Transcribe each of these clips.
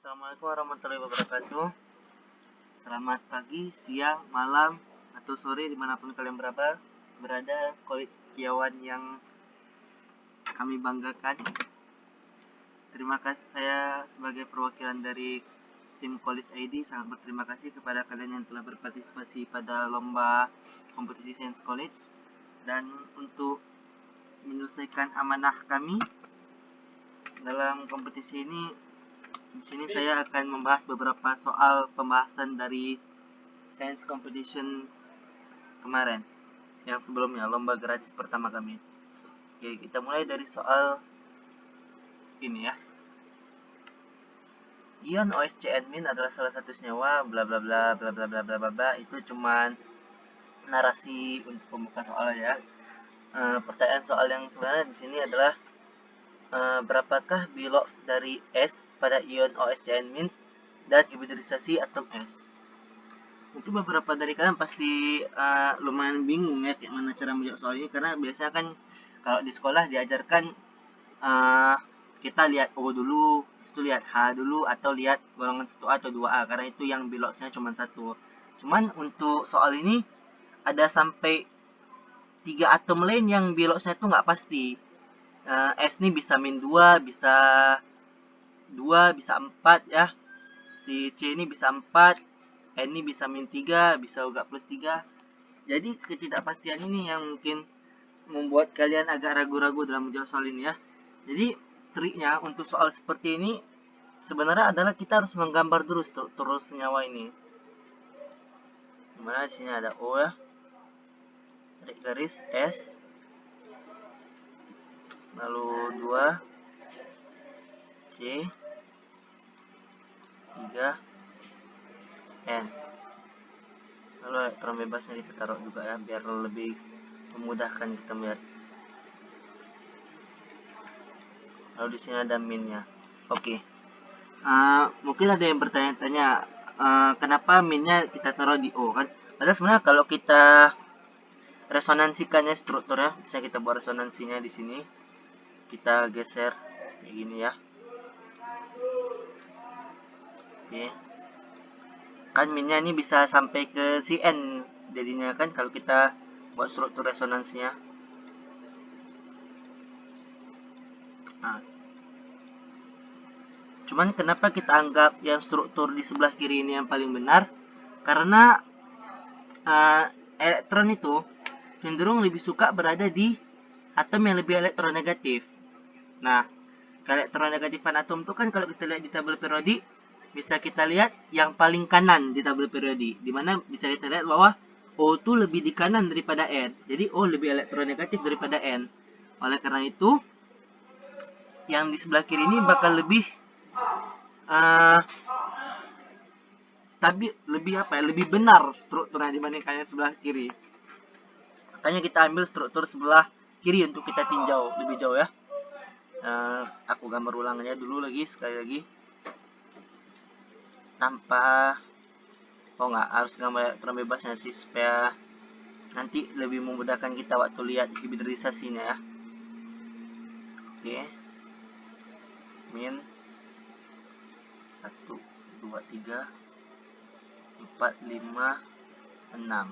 Assalamualaikum warahmatullahi wabarakatuh. Selamat pagi, siang, malam, atau sore dimanapun kalian berada, College Setiawan yang kami banggakan. Terima kasih, saya sebagai perwakilan dari tim College ID sangat berterima kasih kepada kalian yang telah berpartisipasi pada lomba kompetisi Sains College. Dan untuk menyelesaikan amanah kami dalam kompetisi ini, di sini saya akan membahas beberapa soal pembahasan dari Science Competition kemarin, yang sebelumnya, lomba gratis pertama kami. Oke, kita mulai dari soal ini ya. Ion OSCN min adalah salah satu senyawa bla bla bla bla bla bla bla bla. Itu cuman narasi untuk pembuka soal ya. Pertanyaan soal yang sebenarnya di sini adalah berapakah bilox dari S pada ion OSCN min dan hibridisasi atom S? Mungkin beberapa dari kalian pasti lumayan bingung ya kayak mana cara menjawab soal ini, karena biasanya kan kalau di sekolah diajarkan kita lihat O dulu, itu lihat H dulu, atau lihat golongan 1A atau 2A, karena itu yang biloxnya cuma satu. Cuman untuk soal ini ada sampai 3 atom lain yang biloxnya itu nggak pasti. S ini bisa -2, bisa 2, bisa 4 ya. Si C ini bisa 4, N ini bisa -3, bisa juga +3. Jadi ketidakpastian ini yang mungkin membuat kalian agak ragu-ragu dalam menjawab soal ini ya. Jadi triknya untuk soal seperti ini sebenarnya adalah kita harus menggambar dulu struktur senyawa ini. Dimana di sini ada O ya, tarik garis S, lalu 2 C, 3 N. Lalu elektron bebasnya kita taruh juga ya, biar lebih memudahkan kita melihat. Lalu di sini ada minnya. Oke. Mungkin ada yang bertanya-tanya, kenapa minnya kita taruh di O kan? Padahal sebenarnya kalau kita resonansikannya strukturnya, bisa kita buat resonansinya di sini. Kita geser kayak gini ya. Oke. Kan minnya ini bisa sampai ke si N jadinya kan kalau kita buat struktur resonansinya. Cuman kenapa kita anggap yang struktur di sebelah kiri ini yang paling benar? Karena elektron itu cenderung lebih suka berada di atom yang lebih elektronegatif. Nah, keelektronegatifan atom itu kan kalau kita lihat di tabel periodik, bisa kita lihat yang paling kanan di tabel periodik, dimana bisa kita lihat bahwa O itu lebih di kanan daripada N. Jadi O lebih elektronegatif daripada N. Oleh karena itu, yang di sebelah kiri ini bakal lebih stabil, lebih benar strukturnya dibandingkan yang sebelah kiri. Makanya kita ambil struktur sebelah kiri untuk kita tinjau lebih jauh ya. Aku gambar ulangannya dulu lagi, sekali lagi. Tanpa harus gambar elektron bebasnya sih, supaya nanti lebih memudahkan kita waktu lihat hibridisasinya ya. Oke. Min 1, 2, 3, 4, 5, 6.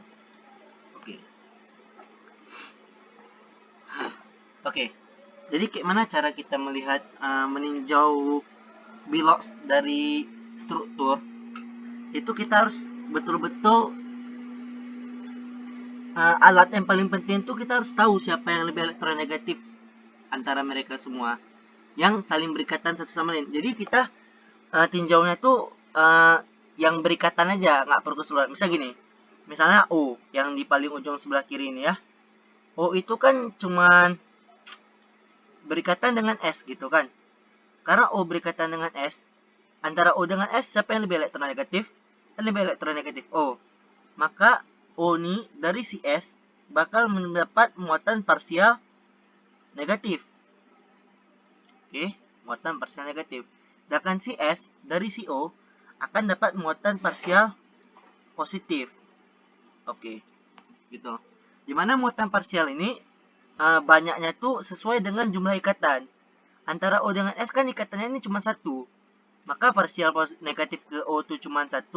Oke. Jadi kayak mana cara kita melihat meninjau bilox dari struktur? Itu kita harus betul-betul alat yang paling penting itu kita harus tahu siapa yang lebih elektronegatif antara mereka semua, yang saling berikatan satu sama lain. Jadi kita tinjaunya tuh yang berikatan aja, nggak perlu keseluruhan. Misal gini, misalnya O yang di paling ujung sebelah kiri ini ya, O itu kan cuman berikatan dengan S gitu kan. Karena O berikatan dengan S, antara O dengan S siapa yang lebih elektronegatif? Yang lebih elektronegatif O. Maka O ini dari si S bakal mendapat muatan parsial negatif. Oke, muatan parsial negatif. Sedangkan si S dari si O akan dapat muatan parsial positif. Oke, gitu. Dimana muatan parsial ini banyaknya tuh sesuai dengan jumlah ikatan. Antara O dengan S kan ikatannya ini cuma satu. maka partial negatif ke O itu cuma 1,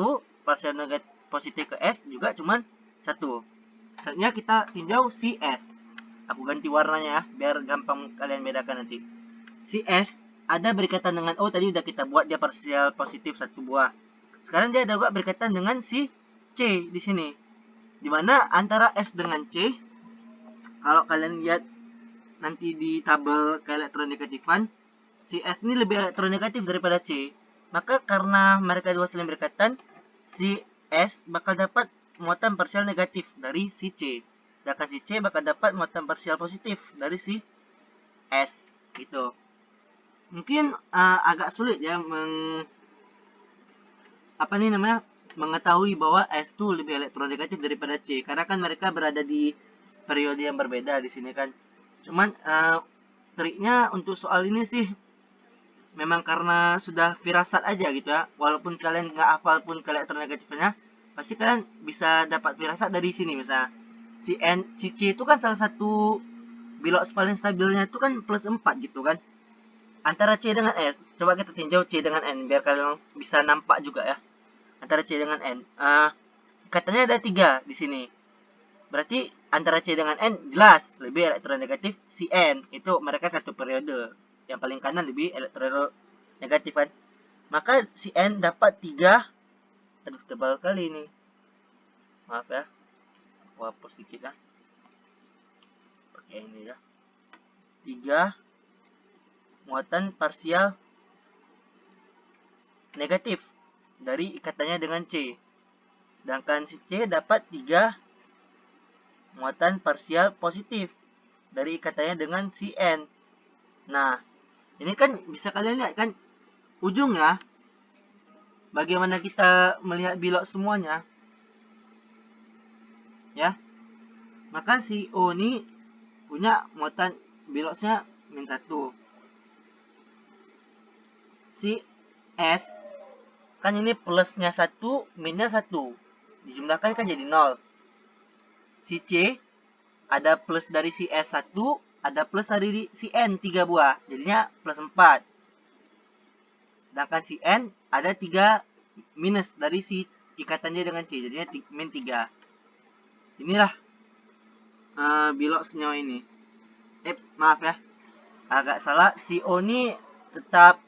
partial negatif positif ke S juga cuma 1. Selanjutnya kita tinjau si S. Aku ganti warnanya ya, biar gampang kalian bedakan nanti. Si S ada berkaitan dengan O, tadi udah kita buat dia partial positif 1 buah. Sekarang dia ada juga berkaitan dengan si C di sini. Dimana antara S dengan C, kalau kalian lihat nanti di tabel keelektronegatifan, si S ini lebih elektronegatif daripada C. Maka karena mereka dua saling berkaitan, si S bakal dapat muatan parsial negatif dari si C. Sedangkan si C bakal dapat muatan parsial positif dari si S. Gitu. Mungkin agak sulit ya mengetahui bahwa S itu lebih elektronegatif daripada C, karena kan mereka berada di periode yang berbeda di sini kan. Cuman triknya untuk soal ini sih memang karena sudah firasat aja gitu ya. Walaupun kalian nggak hafal pun elektronegatifnya, pasti kalian bisa dapat firasat dari sini. Misalnya si C itu kan salah satu bilox paling stabilnya itu kan plus 4 gitu kan. Antara C dengan S, coba kita tinjau C dengan N biar kalian bisa nampak juga ya. Antara C dengan N. Katanya ada 3 di sini. Berarti antara C dengan N jelas lebih elektronegatif si N. Itu mereka satu periode. Yang paling kanan lebih elektronegatif kan. Maka si N dapat 3. Aduh, tebal kali ini. Maaf ya. Aku hapus sedikit ya. Pakai ini ya. 3 muatan parsial negatif dari ikatannya dengan C. Sedangkan si C dapat 3 muatan parsial positif dari ikatannya dengan si N. Nah, ini kan bisa kalian lihat kan ujungnya bagaimana kita melihat bilok semuanya. Ya. Maka si O ini punya muatan biloknya min 1. Si S kan ini plusnya 1, minnya 1. Dijumlahkan kan jadi 0. Si C ada plus dari si S 1, ada plus dari si N 3 buah. Jadinya plus 4. Sedangkan si N ada 3 minus dari si ikatannya dengan C. Jadinya min 3. Inilah bilok senyawa ini. Maaf ya. Agak salah. Si O ini tetap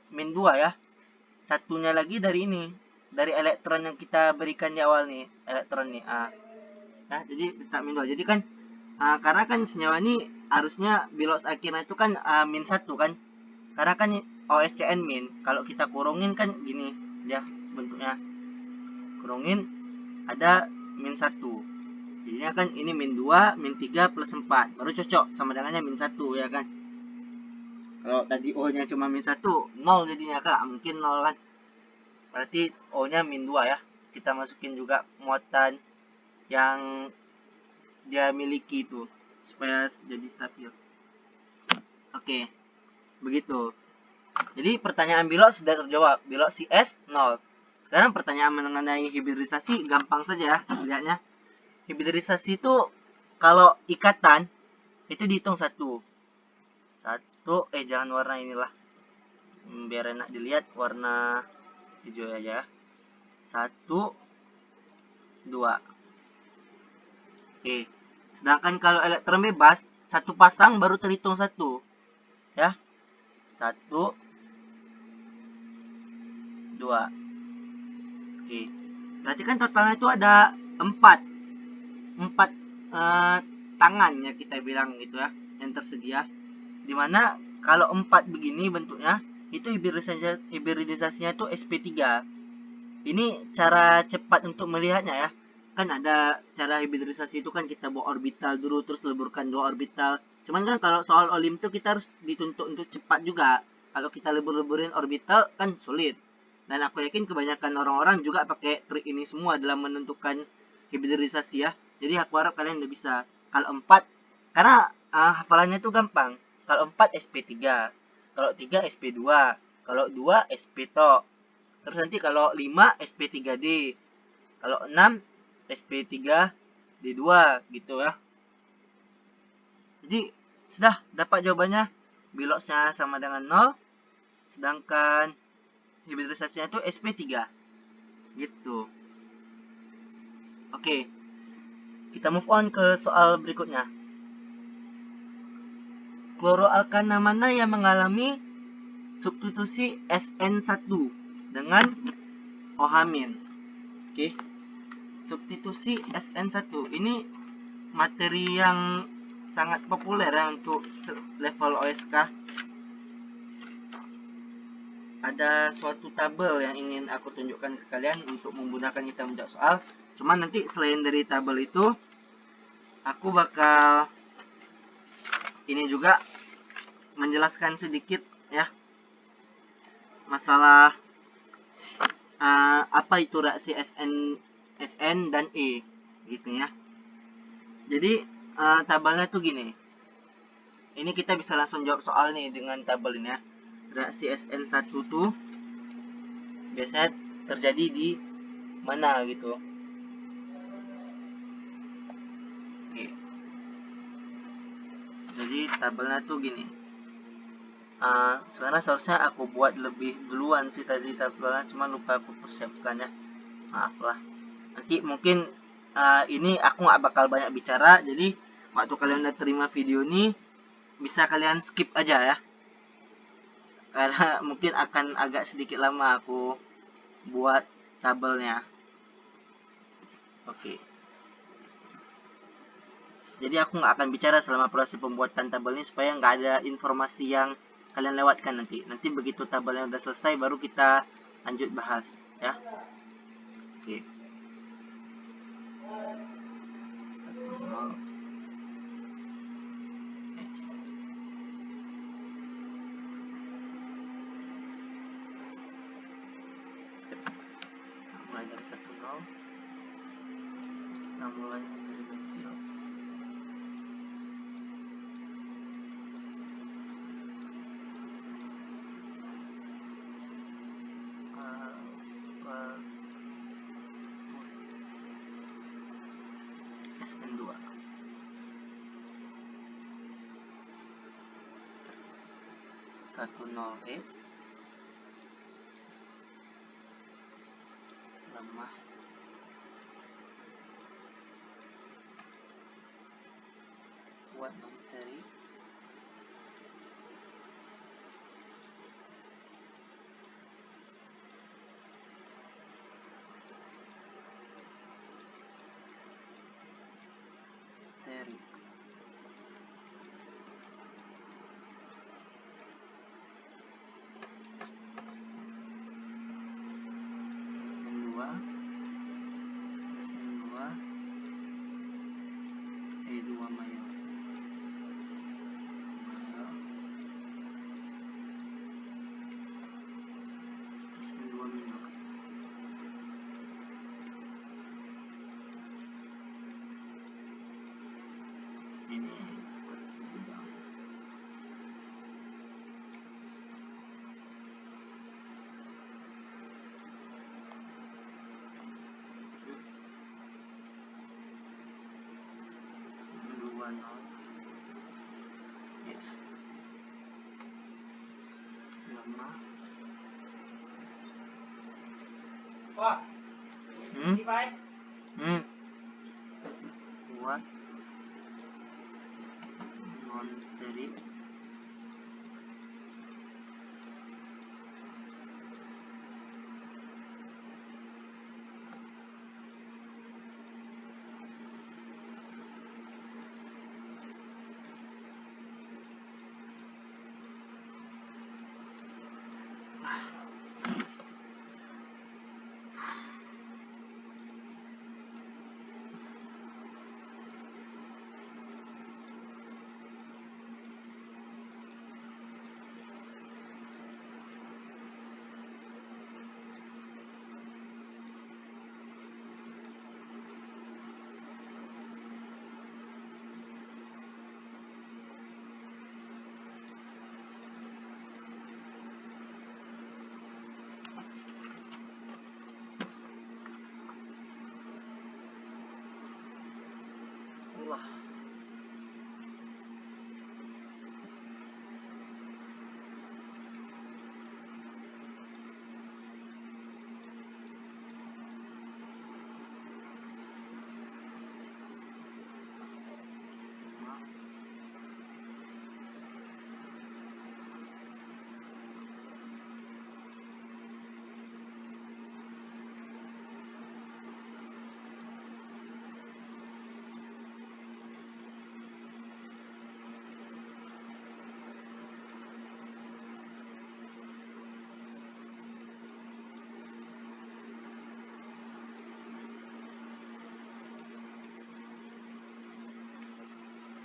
min 2 ya. Satunya lagi dari ini. Dari elektron yang kita berikan di awal nih. Elektron nih. Nah, jadi tetap min 2. Jadi kan karena kan senyawa ini harusnya bilos akhirnya itu kan min 1 kan. Karena kan OSCN min. Kalau kita kurungin kan gini ya bentuknya. Kurungin ada min 1. Jadinya kan ini min 2, min 3 plus 4. Baru cocok sama dengannya min 1 ya kan. Kalau tadi O-nya cuma min 1, 0 jadinya kan. Mungkin 0 kan. Berarti O-nya min 2 ya. Kita masukin juga muatan yang dia miliki itu supaya jadi stabil. Oke. Begitu. Jadi pertanyaan bilok sudah terjawab. Bilok si S 0. Sekarang pertanyaan mengenai hibridisasi gampang saja ya lihatnya. Hibridisasi itu kalau ikatan itu dihitung 1. Jangan warna inilah. Biar enak dilihat warna hijau aja. 1 2. Oke. Sedangkan kalau elektron bebas satu pasang baru terhitung 1. Ya. 1 2. Oke. Berarti kan totalnya itu ada 4 tangan ya kita bilang gitu ya yang tersedia. Dimana kalau 4 begini bentuknya itu hibridisasinya itu sp3. Ini cara cepat untuk melihatnya ya. Kan ada cara hibridisasi itu kan kita buat orbital dulu terus leburkan 2 orbital. Cuman kan kalau soal olim itu kita harus dituntut untuk cepat juga. Kalau kita lebur-leburin orbital kan sulit. Dan aku yakin kebanyakan orang-orang juga pakai trik ini semua dalam menentukan hibridisasi ya. Jadi aku harap kalian udah bisa. Kalau 4 karena hafalannya itu gampang. Kalau 4 sp3, kalau 3 sp2, kalau 2 sp tok. Terus nanti kalau 5 sp3d, kalau 6 sp3d2 gitu ya. Jadi sudah dapat jawabannya. Biloxnya sama dengan 0. sedangkan hibridisasinya itu sp3 gitu. Oke, kita move on ke soal berikutnya. Kloroalkana mana yang mengalami substitusi SN1 dengan OH-. Oke, substitusi SN1 ini materi yang sangat populer ya untuk level OSK. Ada suatu tabel yang ingin aku tunjukkan ke kalian untuk memudahkan kita menjawab soal. Cuman nanti selain dari tabel itu, aku bakal ini juga menjelaskan sedikit ya masalah apa itu reaksi SN dan E gitu ya. Jadi tabelnya tuh gini. Ini kita bisa langsung jawab soal nih dengan tabel ini ya. Reaksi SN1 tuh biasanya terjadi di mana gitu. Oke. Jadi tabelnya tuh gini. Sekarang seharusnya aku buat lebih duluan sih tadi tabelnya, cuma lupa aku persiapkan ya. Maaf lah. Nanti mungkin ini aku nggak bakal banyak bicara, jadi waktu kalian udah terima video ini bisa kalian skip aja ya. Karena mungkin akan agak sedikit lama aku buat tabelnya. Oke. Jadi aku nggak akan bicara selama proses pembuatan tabel ini supaya nggak ada informasi yang kalian lewatkan nanti. Nanti begitu tabelnya udah selesai baru kita lanjut bahas ya. Oke. 1-0. Next. Mulai dari 1-0. Nah, mulai dari bentil. SN2 10S lemah kuat non-steri steri SN2 E2 mayor SN2 minor. Ini satu bidang. Dua nol. Yes. Lemah. Kuat. Non-steril.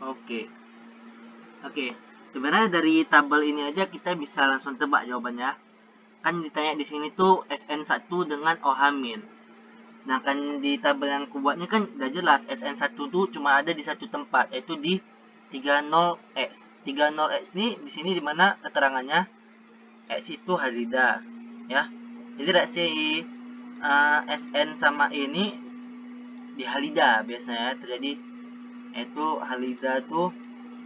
Oke. Oke. Sebenarnya dari tabel ini aja kita bisa langsung tebak jawabannya. Kan ditanya di sini tuh SN1 dengan OH-. Sedangkan di tabel yang aku buatnya kan udah jelas SN1 tuh cuma ada di satu tempat, yaitu di 30X. 30X ini di sini dimana keterangannya X itu halida, ya. Jadi reaksi SN sama E ini di halida biasanya terjadi, yaitu halida tuh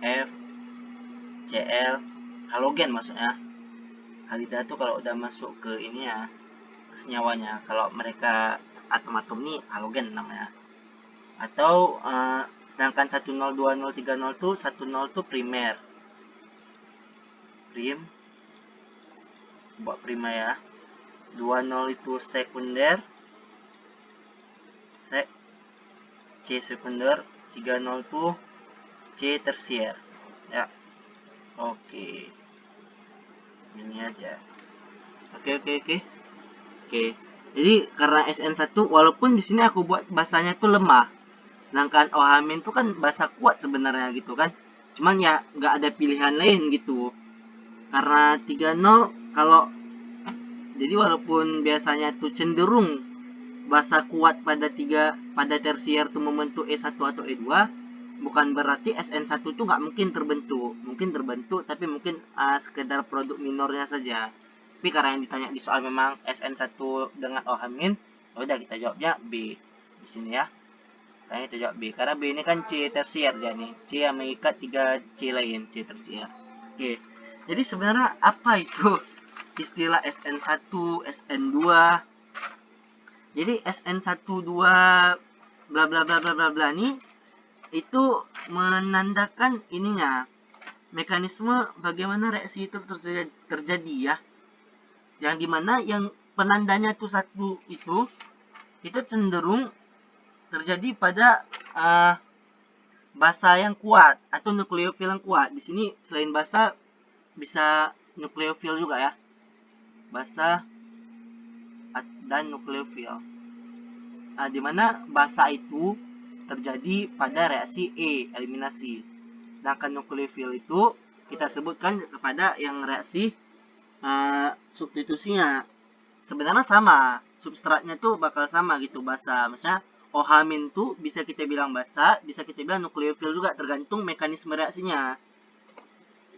FCl halogen maksudnya. Halida tuh kalau udah masuk ke ini ya, ke senyawanya. Kalau mereka atom-atom ini halogen namanya. Atau sedangkan 10, 20, 30 tuh 10 tuh primer. Buat primer ya. 20 itu sekunder. C sekunder. 30 tuh C tersier. Ya. Oke. Ini aja. Oke. Jadi karena SN1 walaupun di sini aku buat basanya tuh lemah. Sedangkan OH- tuh kan basa kuat sebenarnya gitu kan. Cuman ya nggak ada pilihan lain gitu. Karena 30 kalau jadi walaupun biasanya tuh cenderung basa kuat pada tersier tuh membentuk E1 atau E2, bukan berarti SN1 tuh nggak mungkin terbentuk. Mungkin terbentuk tapi mungkin sekedar produk minornya saja. Tapi karena yang ditanya di soal memang SN1 dengan OH-, ya udah kita jawabnya B di sini ya. Kayaknya kita jawab B karena B ini kan C tersier jadi C yang mengikat 3 C lain, C tersier. Oke. Jadi sebenarnya apa itu istilah SN1, SN2? Jadi SN1, 2 bla bla bla bla bla bla ini itu menandakan ininya mekanisme bagaimana reaksi itu terjadi ya. Yang dimana yang penandanya tuh satu itu cenderung terjadi pada basa yang kuat atau nukleofil yang kuat. Di sini selain basa bisa nukleofil juga ya. Basa dan nukleofil. Nah, dimana basa itu terjadi pada reaksi E, eliminasi. Sedangkan nukleofil itu kita sebutkan kepada yang reaksi substitusinya. Sebenarnya sama, substratnya tuh bakal sama gitu basa. Misalnya OH- tuh bisa kita bilang basa, bisa kita bilang nukleofil juga, tergantung mekanisme reaksinya.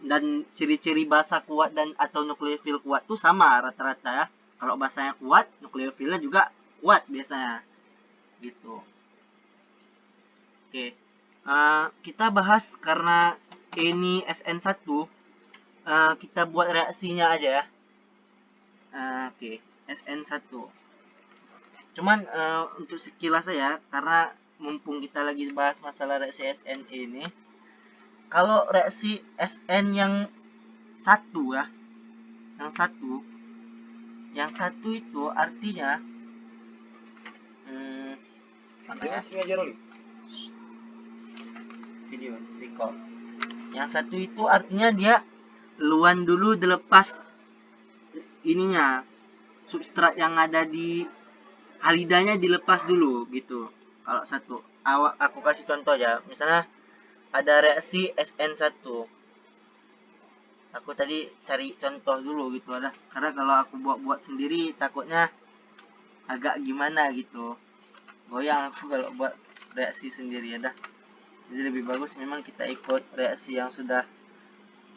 Dan ciri-ciri basa kuat dan atau nukleofil kuat tuh sama rata-rata ya. Kalau basanya kuat, nukleofilnya juga kuat biasanya. Gitu. Oke. Kita bahas karena ini SN1, kita buat reaksinya aja ya. Oke, SN1. Cuman untuk sekilas saya, karena mumpung kita lagi bahas masalah reaksi SN ini, kalau reaksi SN yang satu ya, yang satu itu artinya mana ya? Video record. Yang satu itu artinya dia luan dulu dilepas ininya, substrat yang ada di halidanya dilepas dulu gitu. Kalau satu, aku kasih contoh ya. Misalnya ada reaksi SN1. Aku tadi cari contoh dulu gitu ada. Karena kalau aku buat sendiri takutnya agak gimana gitu. Goyang aku kalau buat reaksi sendiri ya dah. Jadi lebih bagus memang kita ikut reaksi yang sudah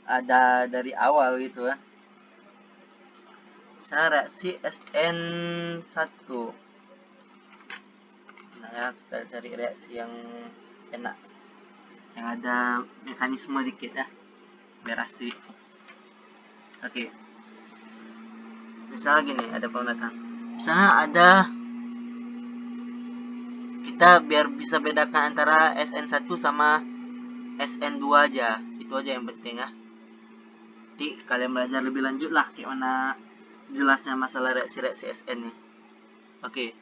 ada dari awal gitu ya. Misalnya reaksi SN1. Nah ya, kita cari reaksi yang enak, yang ada mekanisme dikit ya, biar asik. Oke, misalnya gini, ada penguatan. Misalnya ada, kita biar bisa bedakan antara SN1 sama SN2 aja, itu aja yang penting ya. Nanti kalian belajar lebih lanjut lah kayak mana jelasnya masalah reaksi-reaksi SN nih. Oke,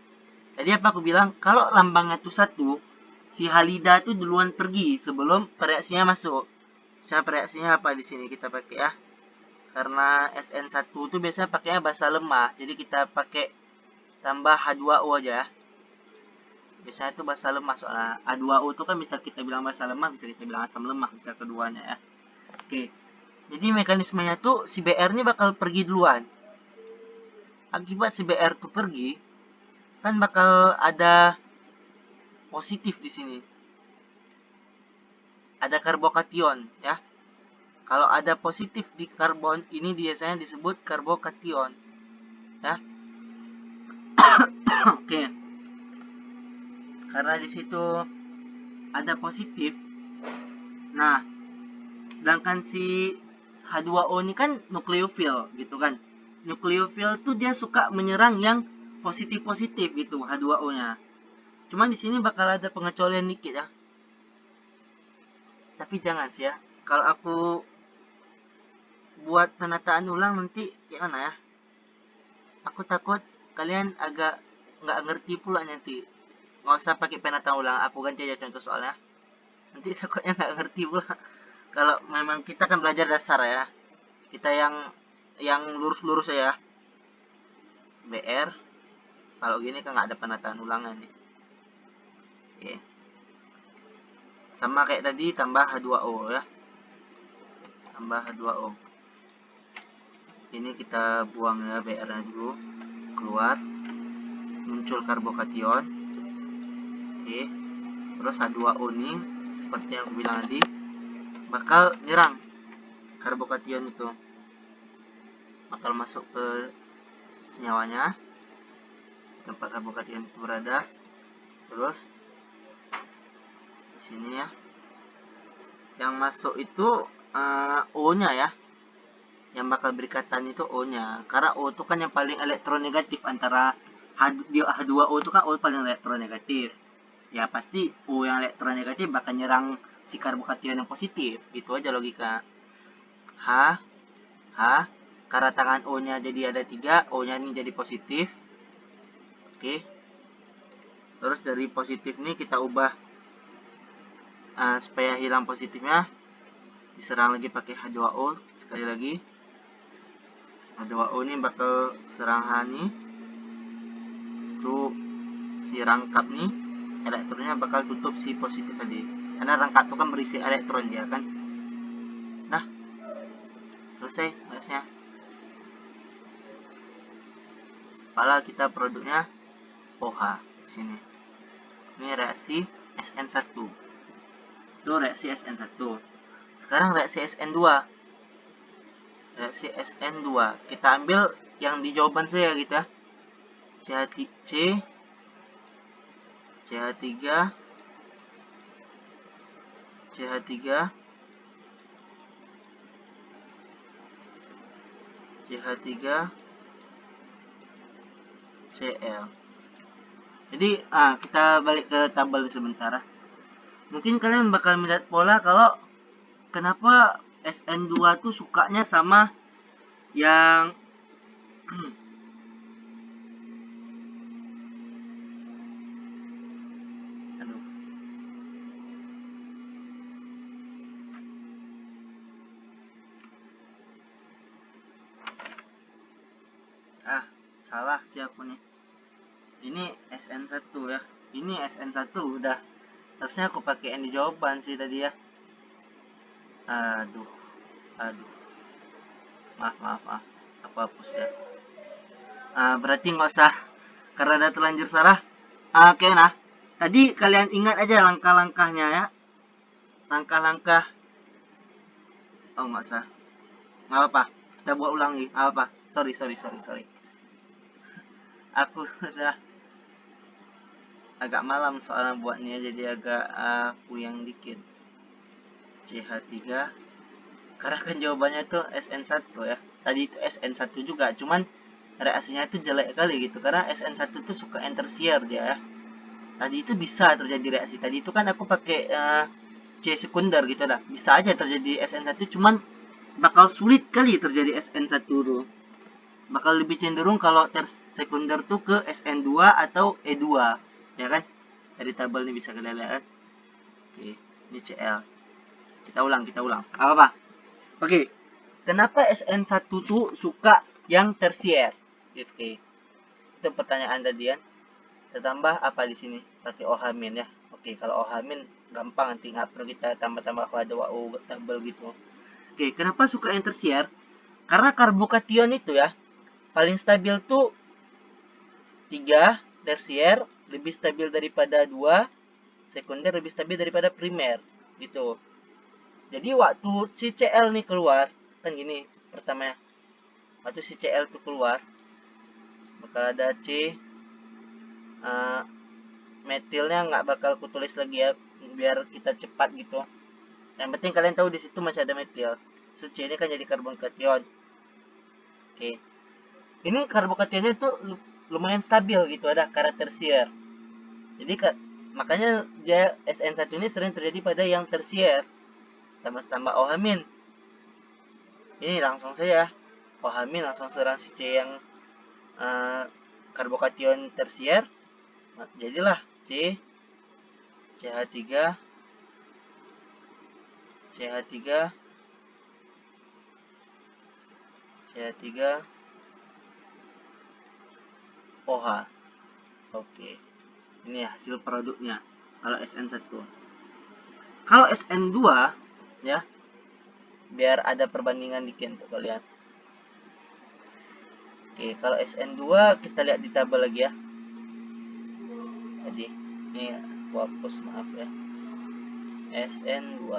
jadi apa aku bilang, kalau lambangnya itu 1, si halida itu duluan pergi sebelum reaksinya masuk. Misalnya reaksinya apa di sini kita pakai ya. Karena SN1 itu biasanya pakainya basa lemah, jadi kita pakai tambah H2O aja. Biasanya itu basa lemah, soalnya H2O itu kan bisa kita bilang basa lemah, bisa kita bilang asam lemah, bisa keduanya ya. Oke. Jadi mekanismenya tuh si Br ini bakal pergi duluan. Akibat si Br tuh pergi, kan bakal ada positif di sini. Ada karbokation ya. Kalau ada positif di karbon ini biasanya disebut karbokation ya. Oke. Karena di situ ada positif. Nah, sedangkan si H2O ini kan nukleofil gitu kan. Nukleofil tuh dia suka menyerang yang positif-positif gitu H2O-nya. Cuman di sini bakal ada pengecualian dikit ya. Tapi jangan sih ya. Kalau aku buat penataan ulang nanti gimana ya? Aku takut kalian agak nggak ngerti pula nanti. Nggak usah pakai penataan ulang. Aku ganti aja contoh soalnya. Nanti takutnya nggak ngerti pula. Kalau memang kita kan belajar dasar ya. Kita yang lurus-lurus ya. BR. Kalau gini kan nggak ada penataan ulangan nih. Oke. Sama kayak tadi tambah H2O ya. Tambah H2O. Ini kita buang ya BR-nya dulu. Keluar. Muncul karbokation. Oke. Terus H2O ini seperti yang aku bilang tadi bakal nyerang karbokation itu. Bakal masuk ke senyawanya. Tempat karbokation itu berada. Terus di sini ya. Yang masuk itu O-nya ya. Yang bakal berikatan itu O-nya. Karena O itu kan yang paling elektronegatif antara H2O itu kan O paling elektronegatif. Ya pasti O yang elektronegatif bakal nyerang si karbokation yang positif. Itu aja logika. H, karena tangan O-nya jadi ada 3, O-nya ini jadi positif. Oke. Terus dari positif ini kita ubah supaya hilang positifnya. Diserang lagi pakai H2O sekali lagi. H2O ini bakal serang H nih. Itu si rangkap nih elektronnya bakal tutup si positif tadi. Karena rangkap itu kan berisi elektron dia kan. Nah, selesai tugasnya. Padahal kita produknya OH di sini. Ini reaksi SN1. Itu reaksi SN1. Sekarang reaksi SN2. Reaksi SN2. Kita ambil yang di jawaban saya gitu ya. CH3 Cl. Jadi kita balik ke tabel sebentar. Mungkin kalian bakal melihat pola kalau kenapa SN2 tuh sukanya sama yang salah sih aku nih. Ini SN1 ya. Ini SN1 udah. Harusnya aku pakai yang di jawaban sih tadi ya. Aduh. Maaf. Aku hapus ya. Berarti nggak usah karena udah terlanjur salah. Oke nah. Tadi kalian ingat aja langkah-langkahnya ya. Langkah-langkah. Oh nggak usah. Nggak apa-apa. Kita buat ulang lagi. Nggak apa-apa. Sorry. Aku udah agak malam soalnya buatnya jadi agak puyeng dikit. CH3 karena kan jawabannya tuh SN1 ya. Tadi itu SN1 juga, cuman reaksinya itu jelek kali gitu karena SN1 tuh suka tersier dia ya. Tadi itu bisa terjadi reaksi. Tadi itu kan aku pakai C sekunder gitu dah. Bisa aja terjadi SN1 cuman bakal sulit kali terjadi SN1 tuh. Bakal lebih cenderung kalau sekunder tuh ke SN2 atau E2 ya kan. Dari tabel ini bisa kalian lihat. Oke, ini Cl. Kita ulang. Apa? Oke. Kenapa SN1 tuh suka yang tersier? Oke. Itu pertanyaan tadi ya. Kita tambah apa di sini? Pakai OH min ya. Oke, kalau OH min gampang, nanti nggak perlu kita tambah-tambah ada WO tabel gitu. Oke, kenapa suka yang tersier? Karena karbokation itu ya paling stabil tuh 3, tersier lebih stabil daripada 2, sekunder lebih stabil daripada primer gitu. Jadi waktu si Cl nih keluar, kan gini pertama, waktu si Cl tuh keluar bakal ada C, metilnya nggak bakal kutulis lagi ya biar kita cepat gitu. Yang penting kalian tahu di situ masih ada metil. So, C ini kan jadi karbon kation. Oke, ini karbokationnya tuh lumayan stabil gitu, ada karakter tersier. Jadi makanya dia SN1 ini sering terjadi pada yang tersier. Tambah OH min. Ini langsung saja OH min langsung serang si C yang karbokation tersier. Nah, jadilah C CH3 CH3 CH3 OH. Oke. Ini hasil produknya kalau SN1. Kalau SN2 ya, biar ada perbandingan dikit untuk kalian. Oke, kalau SN2 kita lihat di tabel lagi ya. Jadi, ini aku hapus, maaf ya. SN2.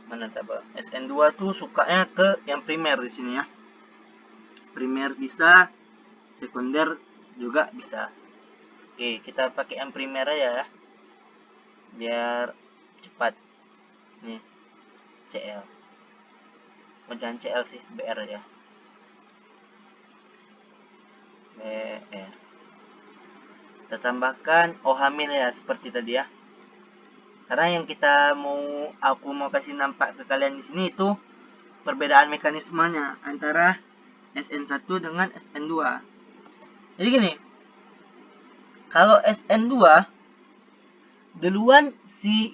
Mana tabel? SN2 tuh sukanya ke yang primer di sini ya. Primer bisa, sekunder juga bisa. Oke, kita pakai yang primer aja ya. Biar cepat. Nih, CL. Oh, jangan CL sih, BR ya. BR. Kita tambahkan OH min ya, seperti tadi ya. Karena yang aku mau kasih nampak ke kalian di sini itu perbedaan mekanismenya antara SN1 dengan SN2. Jadi gini, kalau SN2 duluan si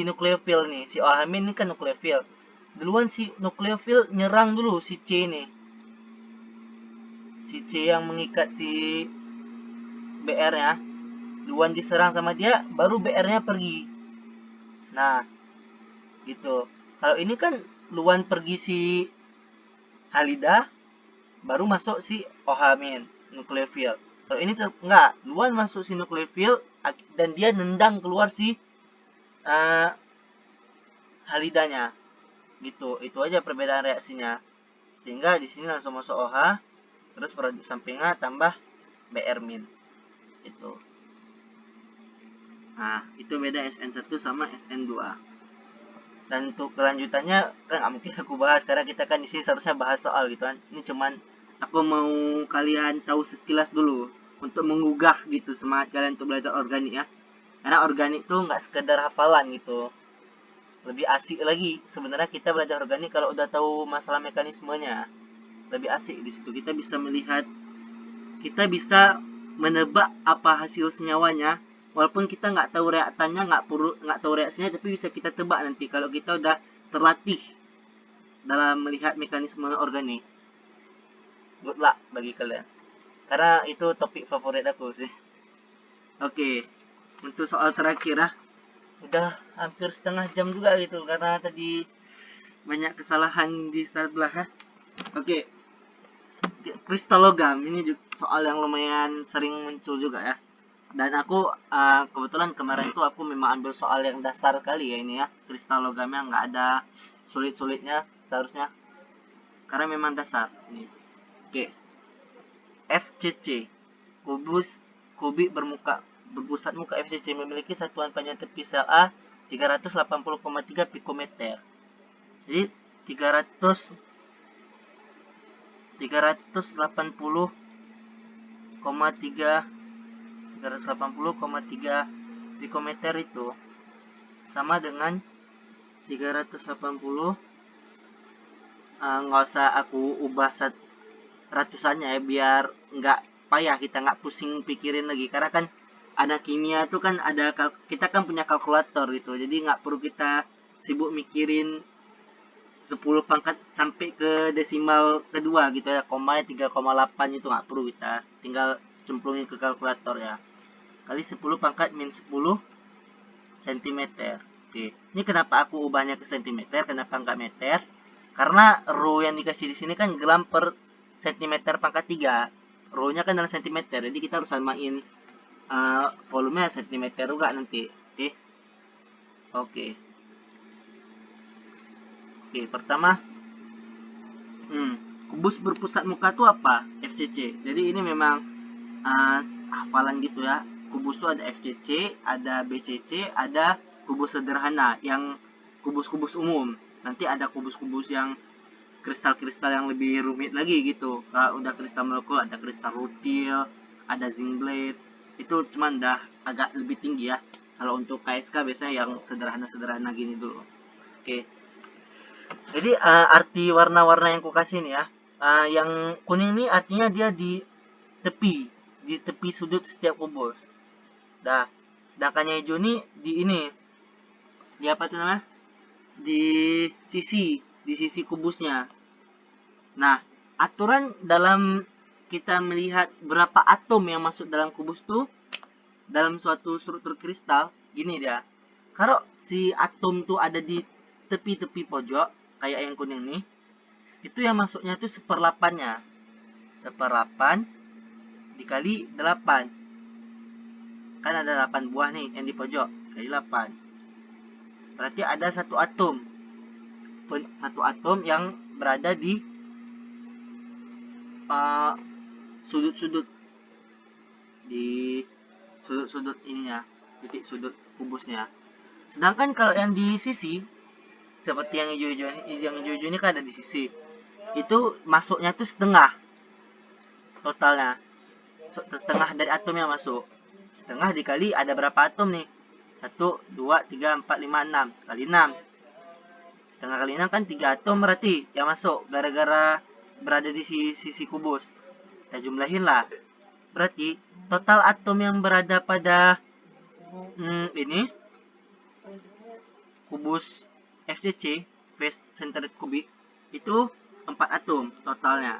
nukleofil nih, si OH min ini kan nukleofil. Duluan si nukleofil nyerang dulu si C ini. Si C yang mengikat si BR ya. Duluan diserang sama dia, baru BR-nya pergi. Nah, gitu. Kalau ini kan duluan pergi si halida, baru masuk si OH min nukleofil. Kalau ini enggak, duluan masuk si nukleofil dan dia nendang keluar si halidanya. Gitu. Itu aja perbedaan reaksinya. Sehingga di sini langsung masuk OH, terus produk sampingnya tambah BR min. Itu. Nah, itu beda SN1 sama SN2. Dan untuk kelanjutannya kan nggak mungkin aku bahas karena kita kan di sini seharusnya bahas soal gitu kan. Ini cuman aku mau kalian tahu sekilas dulu untuk menggugah gitu semangat kalian untuk belajar organik ya. Karena organik tuh nggak sekedar hafalan gitu. Lebih asik lagi sebenarnya kita belajar organik kalau udah tahu masalah mekanismenya. Lebih asik di situ kita bisa melihat, kita bisa menebak apa hasil senyawanya. Walaupun kita nggak tahu reaktannya, nggak tahu reaksinya, tapi bisa kita tebak nanti kalau kita udah terlatih dalam melihat mekanisme organik. Good luck bagi kalian. Karena itu topik favorit aku sih. Oke, untuk soal terakhir lah. Udah hampir setengah jam juga gitu karena tadi banyak kesalahan di sebelah. Oke, kristalogam ini juga soal yang lumayan sering muncul juga ya. Dan aku kebetulan kemarin tuh aku memang ambil soal yang dasar kali ya ini ya, kristalogamnya nggak ada sulit-sulitnya seharusnya karena memang dasar ini. Oke, FCC kubik berpusat muka FCC memiliki satuan panjang tepi sel A 380,3 pikometer. Jadi 380,3 pikometer itu sama dengan 380, nggak usah aku ubah ratusannya ya biar nggak payah, kita nggak pusing pikirin lagi karena kan anak kimia tuh kan kita kan punya kalkulator gitu, jadi nggak perlu kita sibuk mikirin 10 pangkat sampai ke desimal kedua gitu ya, komanya 3,8 itu nggak perlu, kita tinggal cemplungin ke kalkulator ya, kali 10 pangkat min 10 cm. Oke, ini kenapa aku ubahnya ke cm, kenapa nggak meter? Karena rho yang dikasih di sini kan gram per cm pangkat 3, rho nya kan dalam cm, jadi kita harus samain volumenya cm juga nanti. Oke, pertama, kubus berpusat muka itu apa? FCC. Jadi ini memang hafalan gitu ya. Kubus itu ada FCC, ada BCC, ada kubus sederhana yang kubus-kubus umum. Nanti ada kubus-kubus yang kristal-kristal yang lebih rumit lagi gitu. Kalau udah kristal molekul ada kristal rutil, ada zinc blade. Itu cuman dah agak lebih tinggi ya. Kalau untuk KSK biasanya yang sederhana-sederhana gini dulu. Oke. Jadi arti warna-warna yang ku kasih nih ya. Yang kuning ini artinya dia di tepi sudut setiap kubus. Nah, sedangkan yang hijau di apa tuh namanya? Di sisi kubusnya. Nah, aturan dalam kita melihat berapa atom yang masuk dalam kubus tuh dalam suatu struktur kristal, gini dia. Kalau si atom tuh ada di tepi-tepi pojok, kayak yang kuning nih, itu yang masuknya tuh 1/8-nya. 1/8 dikali 8. Kan ada 8 buah nih yang di pojok, kali 8. Berarti ada satu atom yang berada di sudut-sudut di sudut-sudut ininya, titik sudut kubusnya. Sedangkan kalau yang di sisi seperti yang hijau-hijau ini kan ada di sisi. Itu masuknya tuh setengah totalnya. Setengah dari atom yang masuk. Setengah dikali ada berapa atom nih? 1, 2, 3, 4, 5, 6. Kali 6. Setengah kali 6 kan 3 atom berarti yang masuk. Gara-gara berada di sisi kubus. Kita jumlahin lah. Berarti total atom yang berada pada ini kubus FCC, face centered cubic, itu 4 atom totalnya.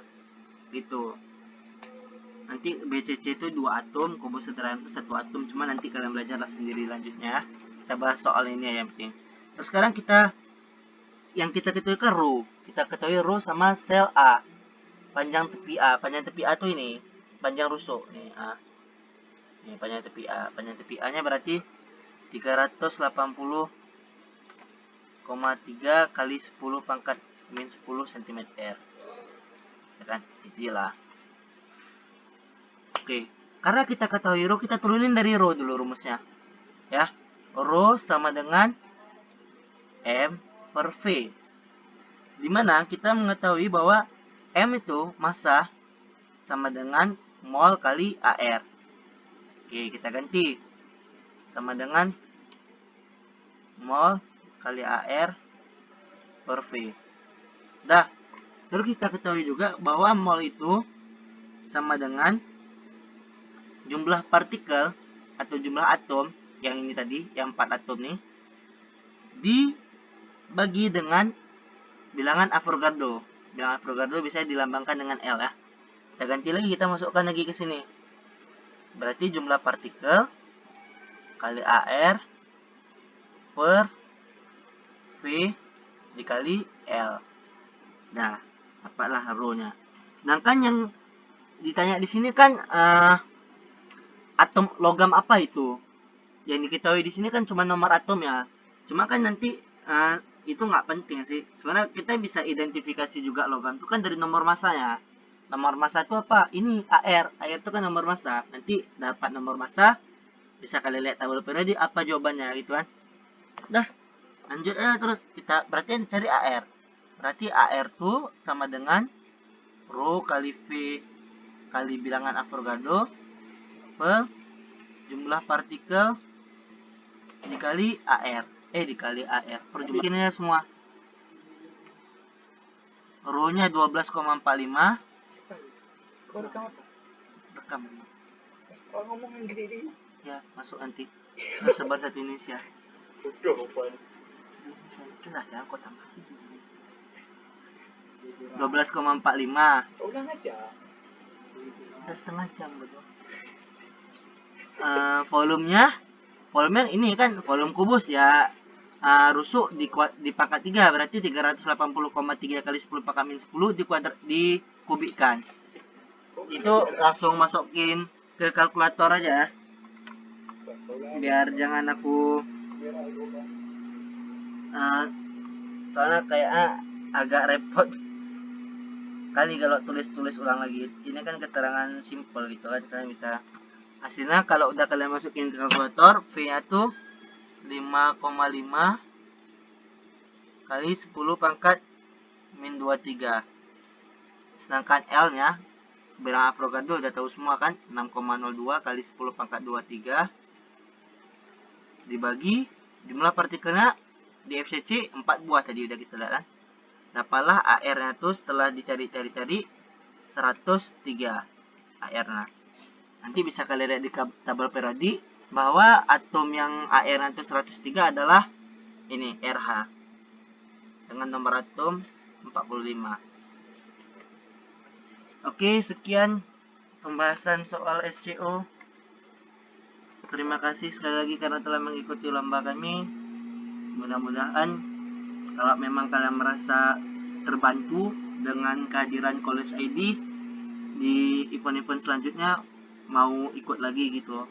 Gitu. Nanti BCC itu 2 atom, kubus sederhana itu 1 atom. Cuma nanti kalian belajarlah sendiri lanjutnya. Kita bahas soal ini ya yang penting. Terus sekarang kita ketahui kan rho. Kita ketahui rho sama sel A. Panjang tepi A. Panjang tepi A tuh ini. Panjang rusuk. Nih A. Ini panjang tepi A. Panjang tepi A-nya berarti 380,3 kali 10 pangkat min 10 cm. Ya kan? Easy lah. Oke. Karena kita ketahui rho, kita turunin dari rho dulu rumusnya. Ya. Rho sama dengan M per V. Dimana kita mengetahui bahwa M itu massa sama dengan mol kali AR. Oke, kita ganti. Sama dengan mol kali AR per V. Dah. Terus kita ketahui juga bahwa mol itu sama dengan jumlah partikel atau jumlah atom yang ini tadi, yang 4 atom nih, dibagi dengan bilangan Avogadro. Bilangan Avogadro bisa dilambangkan dengan L ya. Kita ganti lagi, kita masukkan lagi ke sini. Berarti jumlah partikel kali AR per V dikali L. Nah, dapatlah rho-nya. Sedangkan yang ditanya di sini kan atom logam apa itu? Yang diketahui di sini kan cuma nomor atom ya. Cuma kan nanti itu nggak penting sih. Sebenarnya kita bisa identifikasi juga logam itu kan dari nomor masanya. Nomor massa itu apa? Ini AR. AR itu kan nomor massa. Nanti dapat nomor massa, bisa kalian lihat tabel periode apa jawabannya gitu kan. Dah, lanjut aja terus. Kita berarti cari AR. Berarti AR itu sama dengan rho kali V kali bilangan Avogadro per jumlah partikel dikali AR. Dikali AR. Perjumlahannya semua. Rho-nya 12,45. Kau rekam apa? Rekam. Kau ngomong yang gede-gede. Ya, masuk nanti. Tersebar satu Indonesia. Udah, apa? Itulah ya, aku tambah. 12,45. Ulang aja. Udah setengah jam betul. Volumenya ini kan volume kubus ya. Rusuk dipangkat 3 berarti 380,3 kali 10 pangkat min 10 dikubikkan. Itu langsung masukin ke kalkulator aja ya. Biar jangan aku soalnya kayak agak repot kali kalau tulis ulang lagi. Ini kan keterangan simple gitu kan, kalian bisa hasilnya kalau udah kalian masukin ke kalkulator. V nya tuh 5,5 kali 10 pangkat min 23. Sedangkan L nya bilang Avogadro udah tahu semua kan, 6,02 kali 10 pangkat 23 dibagi jumlah partikelnya di FCC 4 buah tadi udah kita lihat kan. Dapatlah AR nya tuh setelah dicari-cari 103 AR nya. Nanti bisa kalian lihat di tabel periodi bahwa atom yang AR nya tuh 103 adalah ini RH dengan nomor atom 45. Oke, sekian pembahasan soal SCO. Terima kasih sekali lagi karena telah mengikuti lomba kami. Mudah-mudahan kalau memang kalian merasa terbantu dengan kehadiran College ID di event-event selanjutnya, mau ikut lagi gitu.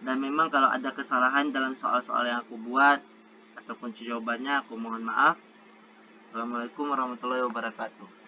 Dan memang kalau ada kesalahan dalam soal-soal yang aku buat ataupun jawabannya, aku mohon maaf. Assalamualaikum warahmatullahi wabarakatuh.